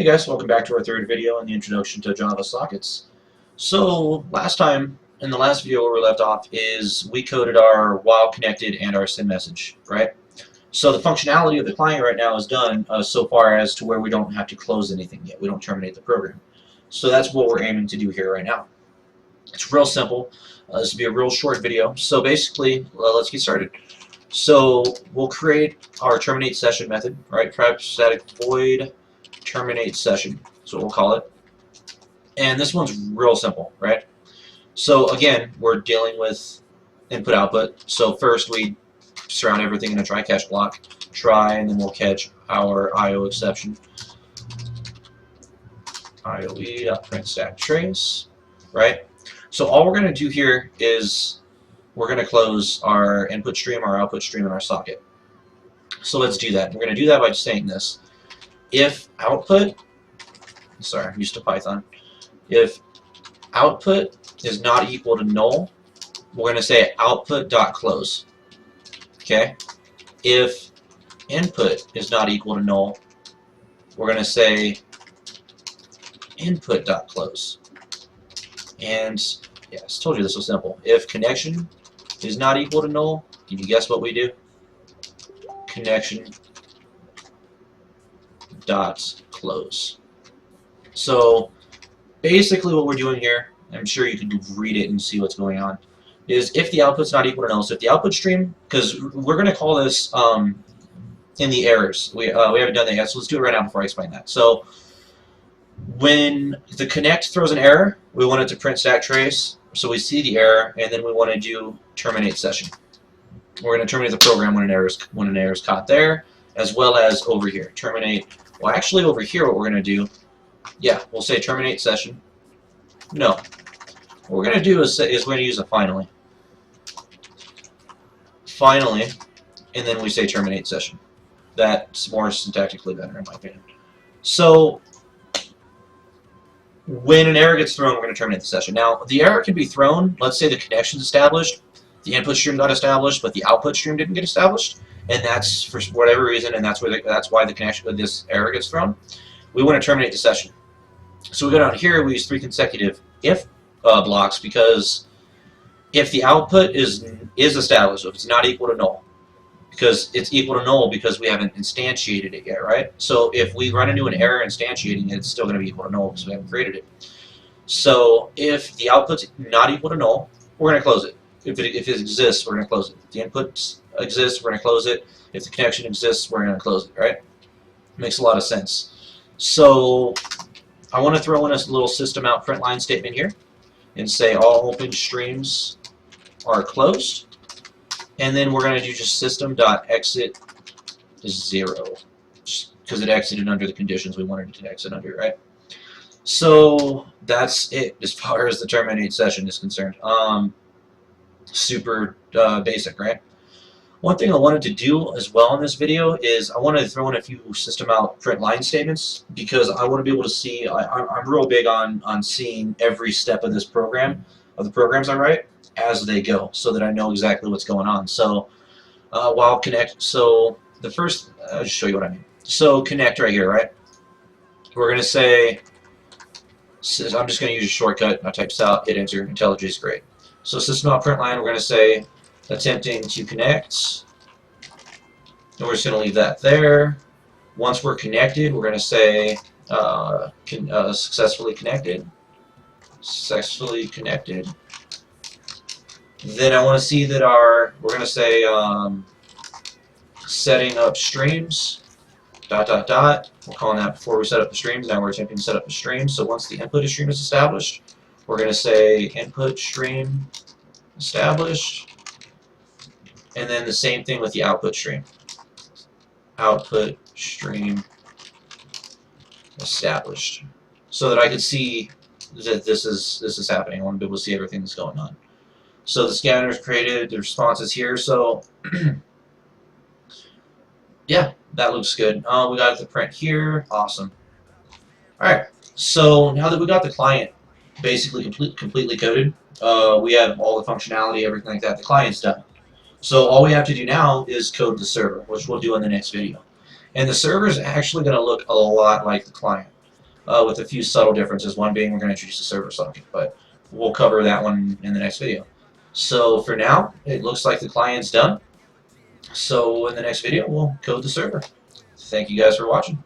Hey guys, welcome back to our third video on the introduction to Java sockets. So last time, in the last video where we left off, is we coded our while connected and our send message, right? So the functionality of the client right now is done so far as to where we don't have to close anything yet. We don't terminate the program. So that's what we're aiming to do here right now. It's real simple. This will be a real short video. So basically, let's get started. So we'll create our terminate session method, right? Private static void terminate session. That's what we'll call it. And this one's real simple, right? So again, we're dealing with input output. So first we surround everything in a try catch block, try, and then we'll catch our IO exception. IOE.print stack trace, right? So all we're going to do here is we're going to close our input stream, our output stream, and our socket. So let's do that. We're going to do that by saying this. If output, sorry, I'm used to Python. If output is not equal to null, we're going to say output.close. Okay? If input is not equal to null, we're going to say input.close. And yes, told you this was simple. If connection is not equal to null, can you guess what we do? Connection dot close. So basically what we're doing here, I'm sure you can read it and see what's going on, is if the output's not equal to null, so if the output stream, because we're going to call this in the errors. We haven't done that yet, so let's do it right now before I explain that. So when the connect throws an error, we want it to print stack trace, so we see the error, and then we want to do terminate session. We're going to terminate the program when an error is caught there, as well as over here. Terminate. Well, actually, over here, what we're going to do, yeah, we'll say terminate session. No. What we're going to do is we're going to use a finally. Finally, and then we say terminate session. That's more syntactically better, in my opinion. So when an error gets thrown, we're going to terminate the session. Now, the error can be thrown. Let's say the connection's established, the input stream got established, but the output stream didn't get established, and that's for whatever reason, and that's why the connection this error gets thrown. We want to terminate the session. So we go down here. We use 3 consecutive if blocks, because if the output is established, if it's not equal to null, because it's equal to null because we haven't instantiated it yet, right? So if we run into an error instantiating it, it's still going to be equal to null because we haven't created it. So if the output's not equal to null, we're going to close it. If it exists, we're going to close it. If the input exists, we're going to close it. If the connection exists, we're going to close it, right? Makes a lot of sense. So I want to throw in a little system out print line statement here and say all open streams are closed. And then we're going to do just system.exit 0, because it exited under the conditions we wanted it to exit under, right? So that's it as far as the terminate session is concerned. Super basic, right? One thing I wanted to do as well in this video is I wanted to throw in a few system out print line statements, because I want to be able to see, I'm real big on seeing every step of this program, of the programs I write, as they go, so that I know exactly what's going on. So while connect, so the first, I'll just show you what I mean. So connect right here, right? We're going to say, I'm just going to use a shortcut. I type this out, hit enter, IntelliJ is great. So system.println, we're going to say attempting to connect, and we're just going to leave that there. Once we're connected, we're going to say successfully connected. Successfully connected. Then I want to see that we're going to say setting up streams, ... We're calling that before we set up the streams. Now we're attempting to set up the streams. So once the input stream is established, we're going to say input stream established. And then the same thing with the output stream. Output stream established. So that I can see that this is happening. I want to be able to see everything that's going on. So the scanner is created, the response is here, so yeah, that looks good. We got the print here, awesome. Alright, so now that we got the client basically completely coded, we have all the functionality, everything like that, the client's done. So all we have to do now is code the server, which we'll do in the next video. And the server is actually going to look a lot like the client. with a few subtle differences. One being we're going to introduce a server socket, but we'll cover that one in the next video. So for now, it looks like the client's done. So in the next video, we'll code the server. Thank you guys for watching.